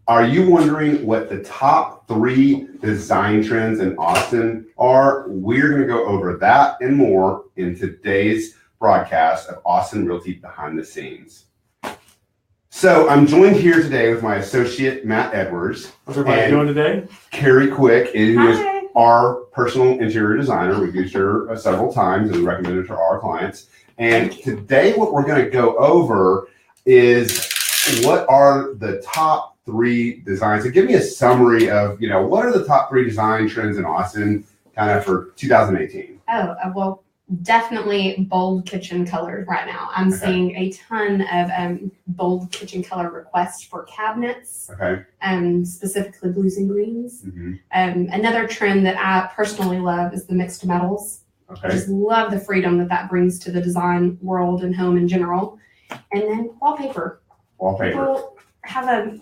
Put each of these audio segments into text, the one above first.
Are you wondering what the top 3 design trends in Austin are? We're going to go over that and more in today's broadcast of Austin Realty Behind the Scenes. So I'm joined here today with my associate, Matt Edwards. How's everybody doing today? Carrie Quick, who is our personal interior designer. We've used her several times and recommended her to our clients. And today what we're going to go over is what are the top 3 designs. So give me a summary of, what are the top 3 design trends in Austin kind of for 2018? Well, definitely bold kitchen colors right now. I'm seeing a ton of bold kitchen color requests for cabinets. Okay. Specifically blues and greens. Mm-hmm. Another trend that I personally love is the mixed metals. Okay. I just love the freedom that brings to the design world and home in general. And then wallpaper. People have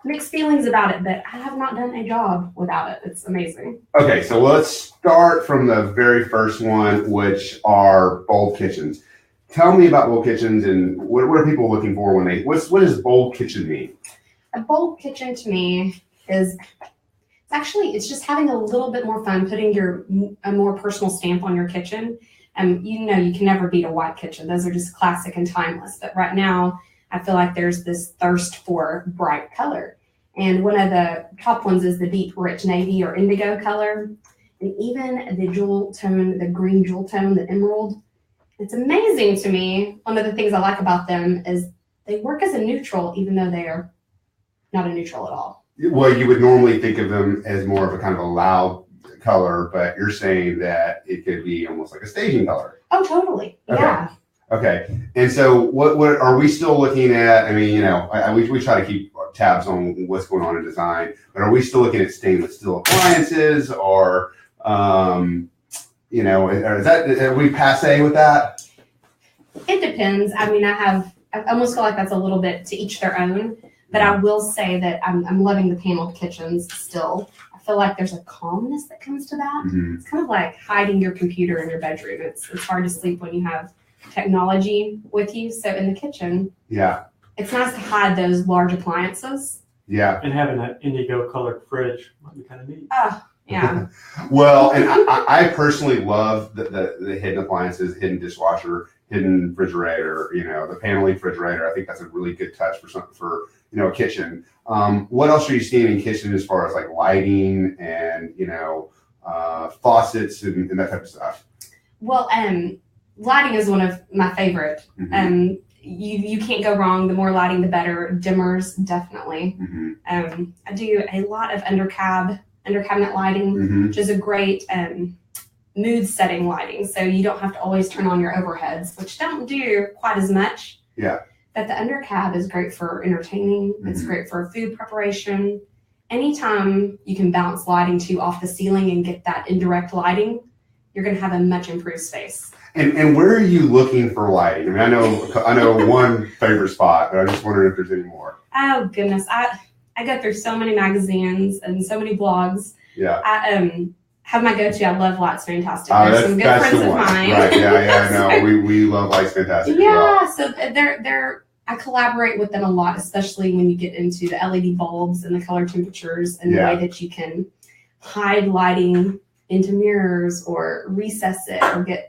mixed feelings about it, but I have not done a job without it. It's amazing. Okay, so let's start from the very first one, which are bold kitchens. Tell me about bold kitchens and what are people looking for when what does bold kitchen mean? A bold kitchen to me is it's just having a little bit more fun, putting a more personal stamp on your kitchen. You can never beat a white kitchen. Those are just classic and timeless. But right now, I feel like there's this thirst for bright color. And one of the top ones is the deep rich navy or indigo color. And even the jewel tone, the green jewel tone, the emerald. It's amazing to me. One of the things I like about them is they work as a neutral, even though they are not a neutral at all. Well, you would normally think of them as more of a kind of a loud color, but you're saying that it could be almost like a staging color. Oh, totally. Okay. Yeah. Okay. And so what are we still looking at? I mean, we try to keep tabs on what's going on in design, but are we still looking at stainless steel appliances or, are we passe with that? It depends. I mean, I almost feel like that's a little bit to each their own, but I will say that I'm loving the paneled kitchens still. I feel like there's a calmness that comes to that. Mm-hmm. It's kind of like hiding your computer in your bedroom. It's hard to sleep when you have technology with you. So in the kitchen, it's nice to hide those large appliances. Yeah. And having that indigo colored fridge might be kind of neat. Oh, yeah. Well, and I personally love the hidden appliances, hidden dishwasher, hidden refrigerator, the paneling refrigerator. I think that's a really good touch for a kitchen. What else are you seeing in kitchen as far as like lighting and, faucets and that type of stuff? Well, lighting is one of my favorite. Mm-hmm. You can't go wrong. The more lighting, the better. Dimmers, definitely. Mm-hmm. I do a lot of under cabinet lighting, mm-hmm. which is a great mood setting lighting. So you don't have to always turn on your overheads, which don't do quite as much. Yeah. But the under cab is great for entertaining. Mm-hmm. It's great for food preparation. Anytime you can bounce lighting off the ceiling and get that indirect lighting, you're going to have a much improved space. And where are you looking for lighting? I mean, I know one favorite spot, but I'm just wondering if there's any more. Oh goodness, I go through so many magazines and so many blogs. Yeah. I have my go-to. I love Lights Fantastic. There's some good friends of mine. Right? Yeah. No, we love Lights Fantastic. Yeah. So I collaborate with them a lot, especially when you get into the LED bulbs and the color temperatures and the way that you can hide lighting into mirrors or recess it or get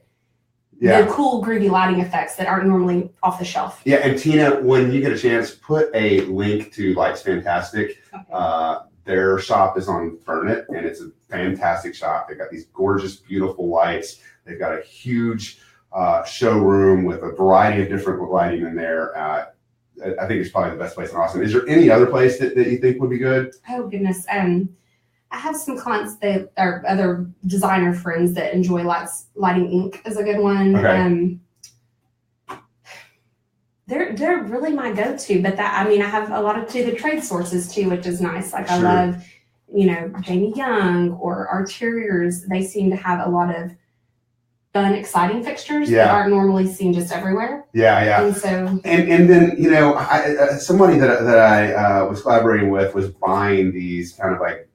the cool groovy lighting effects that aren't normally off the shelf. Yeah, and Tina, when you get a chance, put a link to Lights Fantastic. Okay. Their shop is on Burnett, and it's a fantastic shop. They've got these gorgeous, beautiful lights. They've got a huge showroom with a variety of different lighting in there. I think it's probably the best place in Austin. Is there any other place that you think would be good? Oh, goodness. I have some clients that are other designer friends that enjoy Lighting Inc. is a good one. Okay. They're really my go-to, but I have a lot of the trade sources too, which is nice. Like I love, Jamie Young or Arteriors. They seem to have a lot of fun, exciting fixtures that aren't normally seen just everywhere. Yeah. And so, and then somebody that I was collaborating with was buying these kind of like.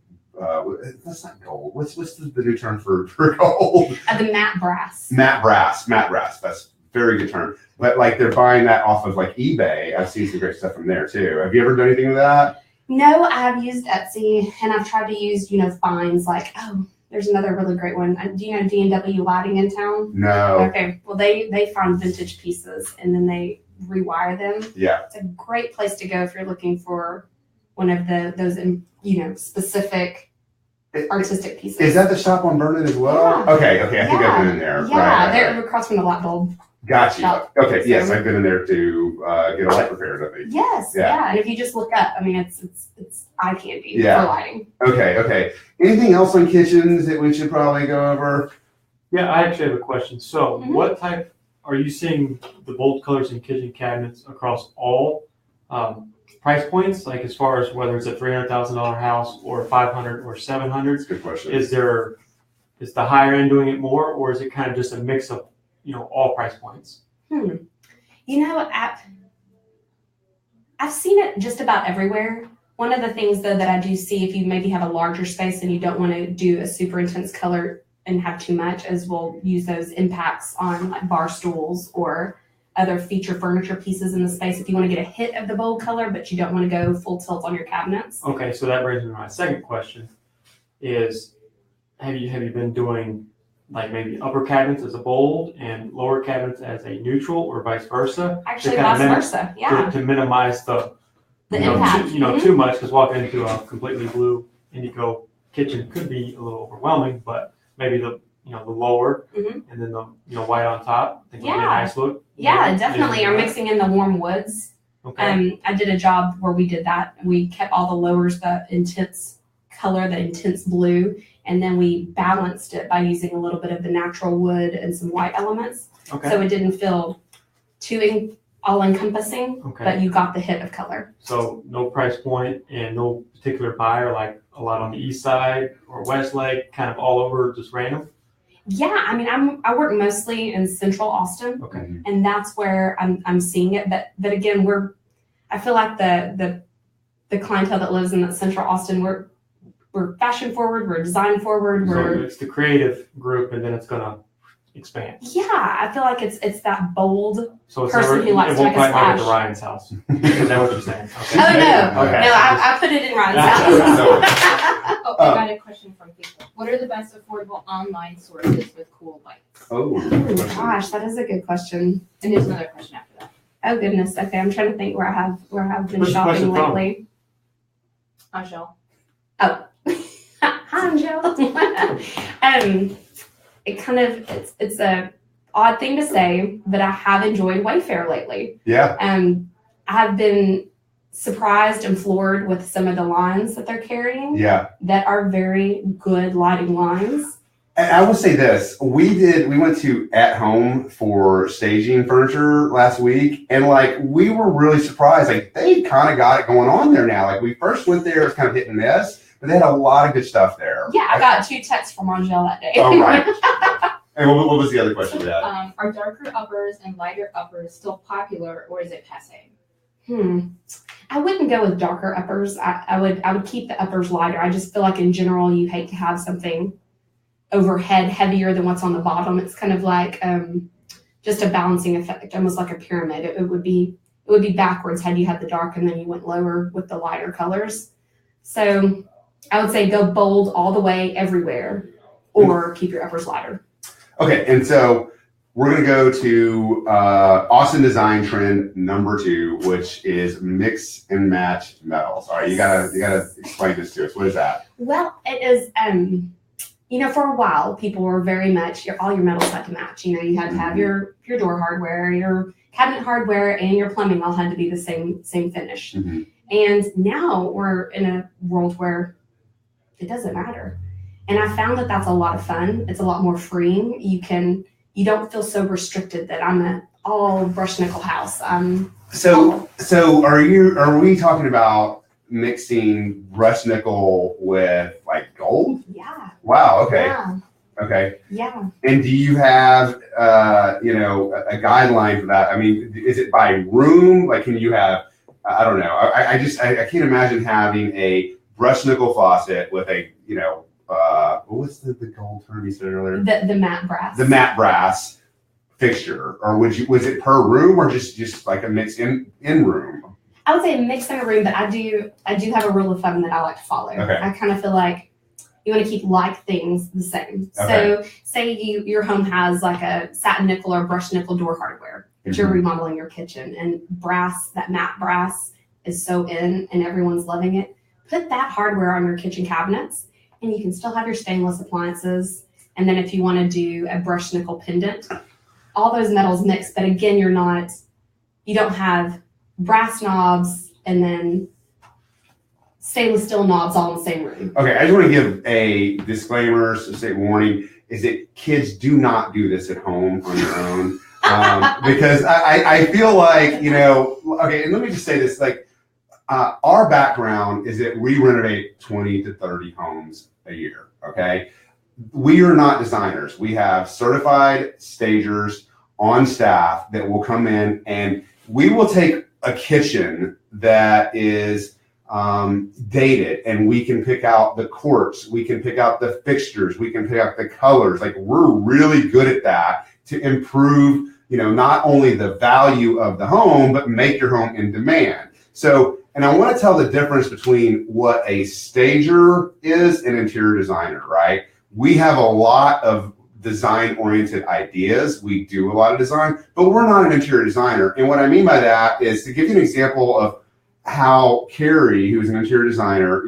That's not gold. What's the new term for gold? The matte brass. Matte brass. That's a very good term. But like they're buying that off of like eBay. I've seen some great stuff from there too. Have you ever done anything with that? No, I have used Etsy and I've tried to use, finds like, oh, there's another really great one. Do you know D&W Lighting in town? No. Okay. Well, they find vintage pieces and then they rewire them. Yeah. It's a great place to go if you're looking for one of those, specific artistic pieces. Is that the shop on Vernon as well? Yeah. Okay. I think I've been in there. Yeah, Right. they're across from the light bulb. Got you. Shop. Okay, yes, I've been in there to get a light repaired, I think. Yes, Yeah. And if you just look up, I mean, it's eye candy Yeah. for lighting. Okay. Anything else on kitchens that we should probably go over? Yeah, I actually have a question. So Mhm. what type, are you seeing the bold colors in kitchen cabinets across all price points? Like as far as whether it's a $300,000 house or 500 or 700? That's a good question. Is the higher end doing it more, or is it kind of just a mix of, all price points? I've seen it just about everywhere. One of the things though that I do see if you maybe have a larger space and you don't want to do a super intense color and have too much is we'll use those impacts on like bar stools or other feature furniture pieces in the space if you want to get a hit of the bold color, but you don't want to go full tilt on your cabinets. Okay, so that brings me to my second question is, have you been doing like maybe upper cabinets as a bold and lower cabinets as a neutral or vice versa? Actually, To kind of vice versa. Yeah. To minimize the impact. too much, because walking into a completely blue indigo kitchen could be a little overwhelming, but maybe the lower Mhm. and then the white on top, I think would be a Yeah. nice look. Yeah, Maybe. definitely. Or mixing in the warm woods. Okay. I did a job where we did that. We kept all the lowers, the intense color, the intense blue, and then we balanced it by using a little bit of the natural wood and some white elements. Okay. So it didn't feel too all-encompassing, Okay. but you got the hit of color. So no price point and no particular buyer, like a lot on the east side or west lake, kind of all over, just random. Yeah, I mean, I work mostly in Central Austin, Okay. and that's where I'm seeing it. But again, I feel like the clientele that lives in that Central Austin, we're fashion forward, we're design forward, So it's the creative group, and then it's gonna expand. yeah, I feel like it's that bold. So it's Person never, who likes it to won't make a quite make it to splash. Ryan's house. Is that what you're saying? Okay. Oh no, Okay. no, I put it in Ryan's So- house. Oh, I got a question from people. What are the best affordable online sources with cool lights? Oh, Gosh, that is a good question. And there's another question after that. Oh goodness. Okay, I'm trying to think where I've been Where's the shopping question from? lately. Angel. Hi, Angel. It's a odd thing to say, but I have enjoyed Wayfair lately. Yeah. I've been surprised and floored with some of the lines that they're carrying Yeah. that are very good lighting lines. And I will say this, we went to At Home for staging furniture last week, and like we were really surprised. Like they kind of got it going on there now. Like we first went there, it was kind of hit and miss, but they had a lot of good stuff there. Yeah, I got 2 texts from Angel that day. Oh, right. And what was the other question we had? Are darker uppers and lighter uppers still popular, or is it passe? I wouldn't go with darker uppers. I would keep the uppers lighter. I just feel like in general you hate to have something overhead heavier than what's on the bottom. It's kind of like just a balancing effect, almost like a pyramid. It would be backwards had you had the dark and then you went lower with the lighter colors. So I would say go bold all the way everywhere, or keep your uppers lighter. Okay, and so we're gonna go to Austin design trend number 2, which is mix and match metals. All right, you gotta explain this to us. What is that? Well, it is, for a while, people were very much, all your metals had to match. You had to have your door hardware, your cabinet hardware, and your plumbing all had to be the same finish. Mm-hmm. And now we're in a world where it doesn't matter. And I found that that's a lot of fun. It's a lot more freeing. You don't feel so restricted that I'm an all brushed nickel house. So are we talking about mixing brushed nickel with like gold? Yeah. Wow. Okay. Yeah. Okay. Yeah. And do you have a guideline for that? I mean, is it by room? Like, can you have? I don't know. I can't imagine having a brushed nickel faucet with a what was the gold term you said earlier? The matte brass. The matte brass fixture, or was it per room, or just like a mix in room? I would say a mix in a room, but I do have a rule of thumb that I like to follow. Okay. I kind of feel like you want to keep like things the same. Okay. So say your home has like a satin nickel or brushed nickel door hardware, but you're remodeling your kitchen, and brass, that matte brass is so in and everyone's loving it. Put that hardware on your kitchen cabinets, and you can still have your stainless appliances. And then if you want to do a brushed nickel pendant, all those metals mix, but again, you don't have brass knobs and then stainless steel knobs all in the same room. Okay, I just want to give a disclaimer, say warning, is that kids do not do this at home on your own. Because I feel like, okay, and let me just say this, like, our background is that we renovate 20 to 30 homes a year, okay? We are not designers. We have certified stagers on staff that will come in, and we will take a kitchen that is dated, and we can pick out the quartz, we can pick out the fixtures, we can pick out the colors. Like, we're really good at that to improve, not only the value of the home, but make your home in demand. So, and I want to tell the difference between what a stager is and interior designer, right? We have a lot of design-oriented ideas. We do a lot of design, but we're not an interior designer. And what I mean by that is, to give you an example of how Carrie, who's an interior designer,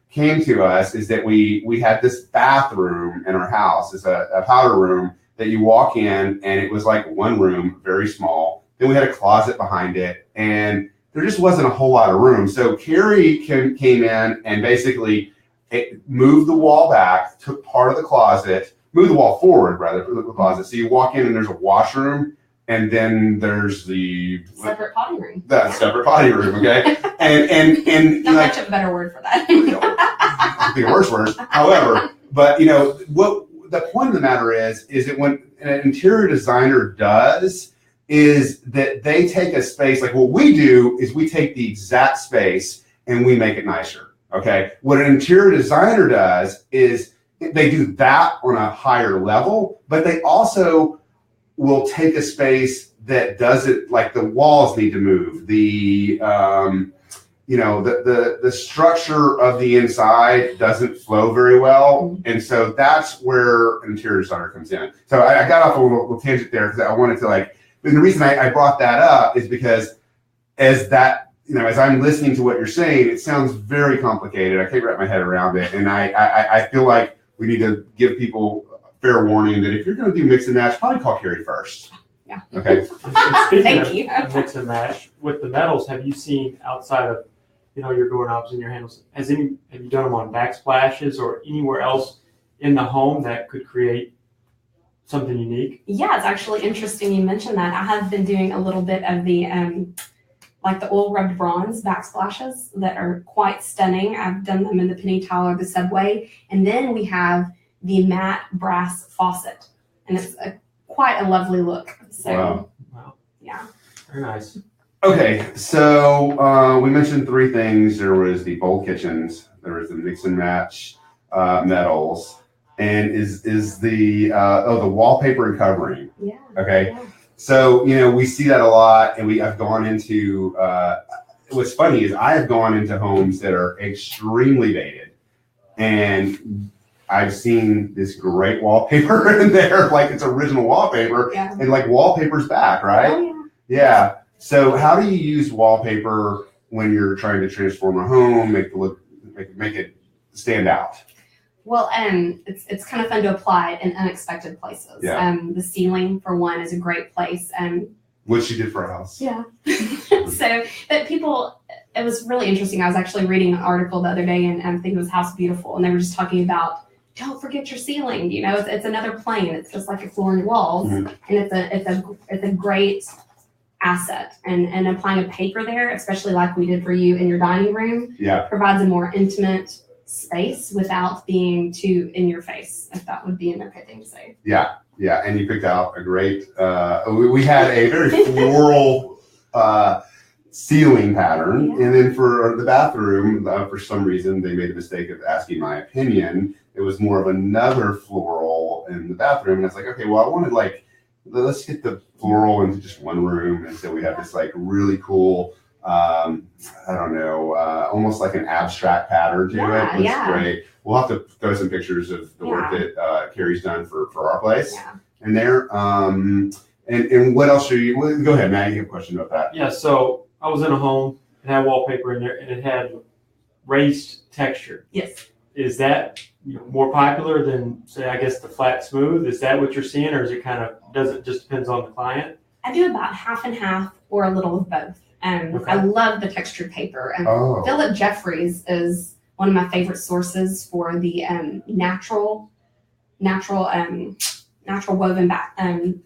came to us, is that we had this bathroom in our house. It's a powder room that you walk in, and it was like one room, very small. Then we had a closet behind it, and there just wasn't a whole lot of room. So Carrie came in and basically moved the wall back, took part of the closet, moved the wall forward rather for the closet. So you walk in and there's a washroom, and then there's the separate potty room. Separate potty room, okay? and not much of a better word for that. I think a worse word. However, but what the point of the matter is that when an interior designer does is that they take a space, like what we do is we take the exact space and we make it nicer, okay? What an interior designer does is they do that on a higher level, but they also will take a space that doesn't, like the walls need to move, the structure of the inside doesn't flow very well, and so that's where an interior designer comes in. So I got off a little tangent there because I wanted to and the reason I brought that up is because as I'm listening to what you're saying, it sounds very complicated. I can't wrap my head around it, and I feel like we need to give people fair warning that if you're going to do mix and match, probably call Carrie first. Yeah. Okay. Thank you. Of mix and match with the metals, have you seen outside of your doorknobs and your handles? Have you done them on backsplashes or anywhere else in the home that could create something unique? Yeah, it's actually interesting you mentioned that. I have been doing a little bit of the like the oil rubbed bronze backsplashes that are quite stunning. I've done them in the penny tile or the subway, and then we have the matte brass faucet, and it's quite a lovely look. So, wow. Yeah. Very nice. Okay, so we mentioned three things. There was the bowl kitchens, there was the mix and match metals, and is the wallpaper and covering. Yeah. Okay. Yeah. So, we see that a lot, and I've gone into, what's funny is I have gone into homes that are extremely dated, and I've seen this great wallpaper in there, like it's original wallpaper, Yeah. and like wallpaper's back, right? Oh, Yeah. So how do you use wallpaper when you're trying to transform a home, make it stand out? Well, it's kind of fun to apply in unexpected places. Yeah. The ceiling, for one, is a great place. Which you did for a house. Yeah. So, but it was really interesting. I was actually reading an article the other day, and I think it was House Beautiful, and they were just talking about, don't forget your ceiling. It's another plane. It's just like your floor and walls, Mhm. and it's a great asset. And applying a paper there, especially like we did for you in your dining room, Yeah. provides a more intimate space without being too in your face, if that would be an okay thing to say. Yeah. Yeah. And you picked out a great, we had a very floral ceiling pattern. Yeah. And then for the bathroom, for some reason, they made the mistake of asking my opinion. It was more of another floral in the bathroom. And I was like, okay, well, I wanted let's get the floral into just one room. And so we have this really cool I don't know, almost like an abstract pattern to Yeah, it. Looks yeah. great. We'll have to throw some pictures of the work that Carrie's done for our place Yeah. in there. And what else are you? Well, go ahead, Matt. You have a question about that? Yeah. So I was in a home and had wallpaper in there, and it had raised texture. Yes. Is that more popular than, say, I guess the flat smooth? Is that what you're seeing, or is it kind of, does it just depends on the client? I do about half and half or a little of both. Okay. I love the textured paper. And Oh, Philip Jeffries is one of my favorite sources for the natural woven back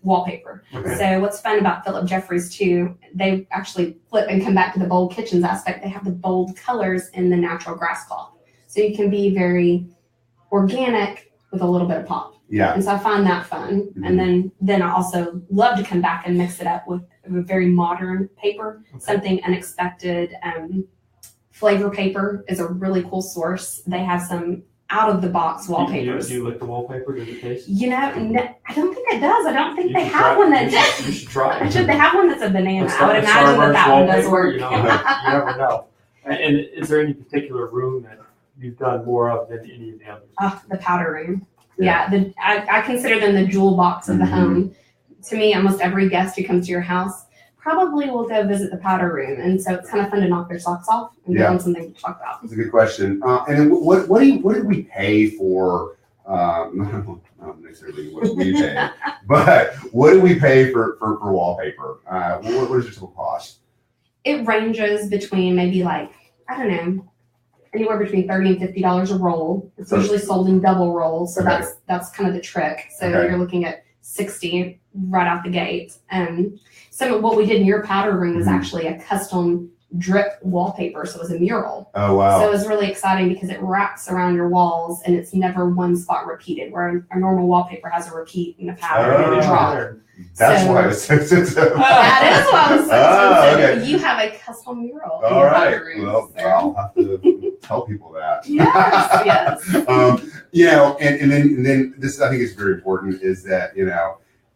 wallpaper. okay. So what's fun about Philip Jeffries too, they actually flip and come back to the bold kitchens aspect. They have the bold colors in the natural grass cloth. So you can be very organic with a little bit of pop. Yeah. And so I find that fun. Mhm. And then I also love to come back and mix it up with a very modern paper, something unexpected. Flavor paper is a really cool source. They have some out of the box wallpapers. Do you like the wallpaper? Does it taste? I don't think it does. I don't think You they should have try- one you that should- You should try it. should they have one that's a banana. It's I would like imagine Starburst that one does wallpaper, work. you never know. And is there any particular room that you've done more of than any of the others? The powder room. Yeah, I consider them the jewel box of the Mhm. home. To me, almost every guest who comes to your house probably will go visit the powder room, and so it's kind of fun to knock their socks off and give Yeah. them something to talk about. That's a good question. And then what did we pay for? Not necessarily what we pay, but what do we pay for wallpaper? What is your typical cost? It ranges between maybe I don't know, anywhere between $30 and $50 a roll. It's usually sold in double rolls, so Okay. that's kind of the trick. So Okay. you're looking at 60 right out the gate. Some of what we did in your powder room was Mhm. actually a custom drip wallpaper, so it was a mural. Oh wow! So it was really exciting because it wraps around your walls and it's never one spot repeated, where our normal wallpaper has a repeat and a pattern and a drop. That's so- why it's sensitive. That is what I was Oh, saying. okay. You have a custom mural in All your right. powder room. Well, so- I'll have to tell people that. Yes, yes. And then this I think is very important is that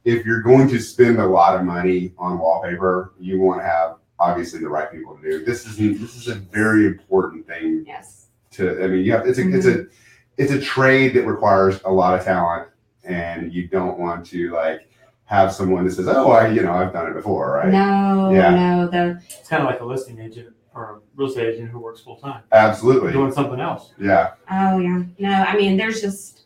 if you're going to spend a lot of money on wallpaper, you want to have obviously the right people to do. This is a very important thing Yes. to. I mean, you have it's a trade that requires a lot of talent, and you don't want to have someone that says, "Oh, I've done it before," right? No, Yeah. no. It's kind of like a listing agent or a real estate agent who works full time, Absolutely. doing something else. Yeah. Oh, yeah. No, I mean, there's just,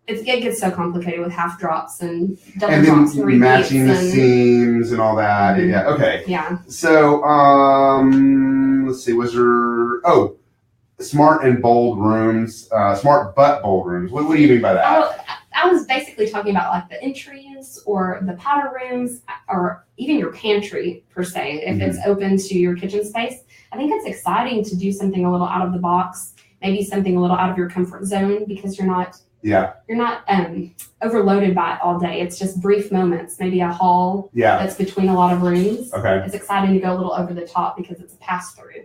it gets so complicated with half drops and double And drops and then repeats. matching the and, seams and all that. Mhm. Yeah. Okay. Yeah. So, let's see. Was there? Oh, smart and bold rooms. Smart but bold rooms. What do you mean by that? Oh, I was basically talking about the entries or the powder rooms or even your pantry per se, if it's open to your kitchen space. I think it's exciting to do something a little out of the box, maybe something a little out of your comfort zone because you're not overloaded by it all day. It's just brief moments, maybe a hall Yeah. that's between a lot of rooms. Okay. It's exciting to go a little over the top because it's a pass through.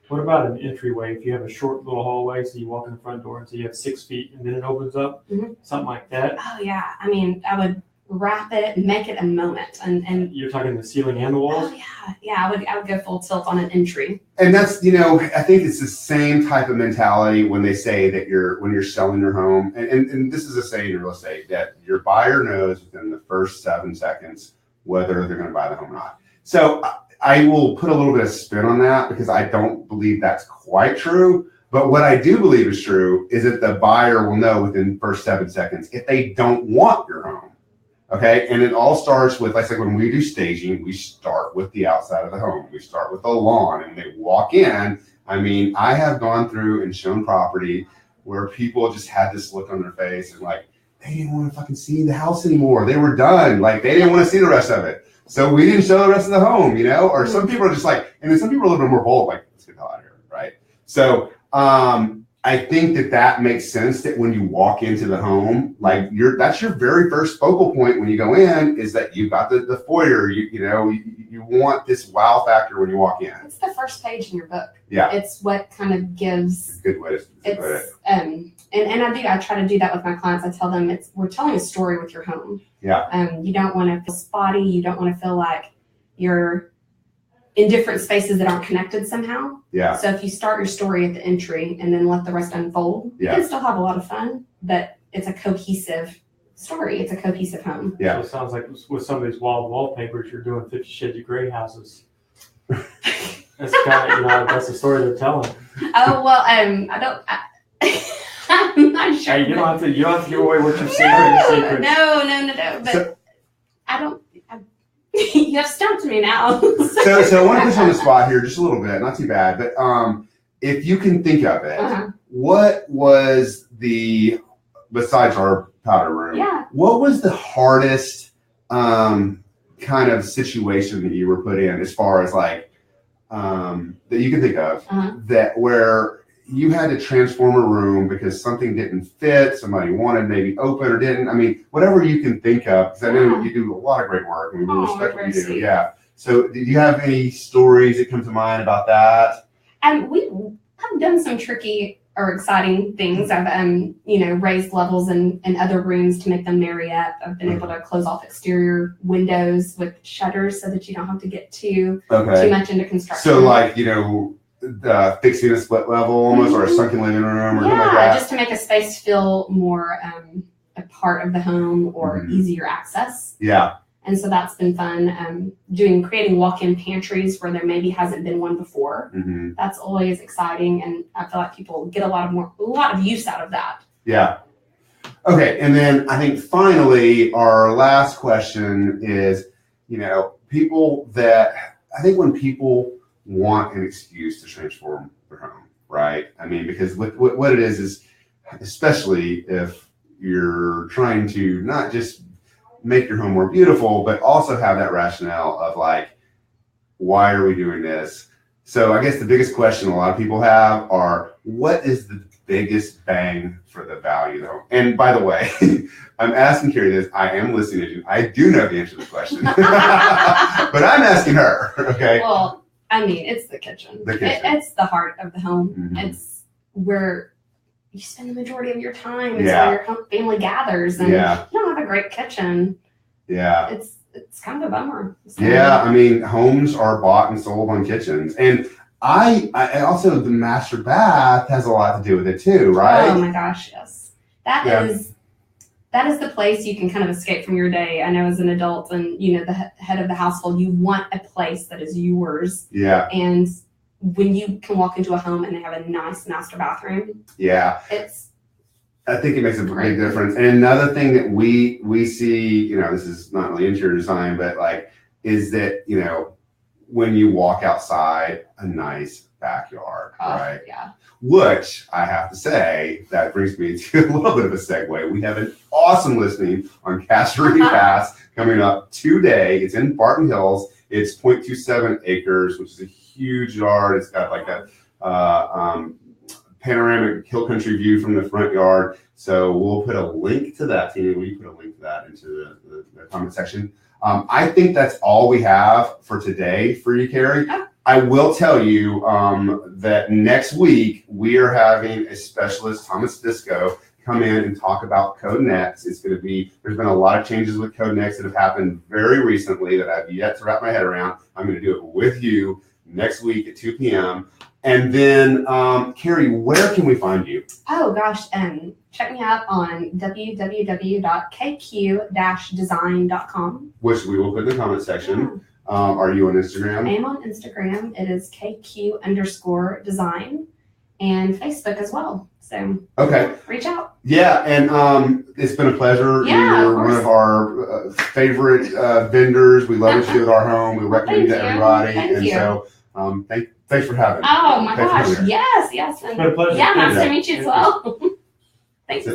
What about an entryway? If you have a short little hallway, so you walk in the front door and so you have 6 feet and then it opens up, Mhm. something like that. Oh yeah, I mean, I would wrap it and make it a moment, and You're talking the ceiling and the walls? oh yeah, I would go full tilt on an entry. And that's I think it's the same type of mentality when they say that when you're selling your home, and this is a saying in real estate that your buyer knows within the first 7 seconds whether they're going to buy the home or not. So I will put a little bit of spin on that because I don't believe that's quite true. But what I do believe is true is that the buyer will know within the first 7 seconds if they don't want your home. Okay. And it all starts with, when we do staging, we start with the outside of the home. We start with the lawn and they walk in. I mean, I have gone through and shown property where people just had this look on their face and they didn't want to fucking see the house anymore. They were done. They didn't want to see the rest of it. So we didn't show the rest of the home, or some people are just and then some people are a little bit more bold, let's get the hell out of here. Right. So, I think that makes sense that when you walk into the home, that's your very first focal point when you go in is that you've got the foyer. You want this wow factor when you walk in. It's the first page in your book. Yeah. It's what kind of gives. Good way to put it. It's and I try to do that with my clients. I tell them we're telling a story with your home. Yeah. You don't want to feel spotty. You don't want to feel like you're in different spaces that aren't connected somehow. Yeah. So if you start your story at the entry and then let the rest unfold, you can still have a lot of fun, but it's a cohesive story. It's a cohesive home. Yeah. So it sounds like with some of these wild wallpapers, you're doing 50 Shades of Grey houses. That's kind of, that's the story they're telling. Oh, well, I'm not sure. Hey, you don't have to give away what you've seen or your secrets. No. But you have stumped me now. So I want to put you on the spot here just a little bit, not too bad, but if you can think of it, what was besides our powder room, what was the hardest kind of situation that you were put in as far as like that you can think of that where you had to transform a room because something didn't fit, somebody wanted maybe open or didn't. I mean, whatever you can think of, because I know you do a lot of great work and we respect what you do. Sweet. Yeah. So do you have any stories that come to mind about that? We have done some tricky or exciting things. I've raised levels in other rooms to make them marry up. I've been able to close off exterior windows with shutters so that you don't have to get too much into construction. So like, fixing a split level almost or a sunken living room or something like that. Just to make a space feel more a part of the home or easier access. Yeah. And so that's been fun. Creating walk-in pantries where there maybe hasn't been one before. That's always exciting, and I feel like people get a lot of use out of that. Yeah. Okay, and then I think finally our last question is, when people want an excuse to transform their home, right? I mean, because what it is especially if you're trying to not just make your home more beautiful, but also have that rationale of like, why are we doing this? So I guess the biggest question a lot of people have are, what is the biggest bang for the value of the home? And by the way, I'm asking Carrie this. I am listening to you. I do know the answer to this question, but I'm asking her. Okay. Well, I mean, it's the kitchen. It's the heart of the home. It's where you spend the majority of your time. It's where your family gathers, and you don't have a great kitchen. Yeah. It's kind of a bummer. I mean, homes are bought and sold on kitchens, and I also the master bath has a lot to do with it too, right? Oh my gosh, yes. That is the place you can kind of escape from your day. I know as an adult and the head of the household, you want a place that is yours. Yeah. And when you can walk into a home and they have a nice master bathroom. Yeah. I think it makes a big difference. And another thing that we see, this is not really interior design, but like, is that, when you walk outside, a nice backyard, right? Yeah. Which I have to say, that brings me to a little bit of a segue. We have an awesome listing on Casterly Pass coming up today. It's in Barton Hills. It's 0.27 acres, which is a huge yard. It's got like a panoramic hill country view from the front yard. So we'll put a link to that. Tina, will you put a link to that into the comment section? I think that's all we have for today for you, Carrie. I will tell you that next week we are having a specialist, Thomas Disco, come in and talk about Code Next. There's been a lot of changes with Code Next that have happened very recently that I've yet to wrap my head around. I'm going to do it with you next week at 2 p.m. And then, Carrie, where can we find you? Oh, gosh. Check me out on www.kq-design.com. Which we will put in the comment section. Yeah. Are you on Instagram? I am on Instagram. It is KQ_design and Facebook as well. So reach out. Yeah, and it's been a pleasure. Yeah, you're one of our favorite vendors. We love what you do with our home. We recommend it to everybody. Thank you. So thanks for having me. Oh my gosh. Yes. It's been a pleasure. Yeah, nice to meet you as well. Thanks.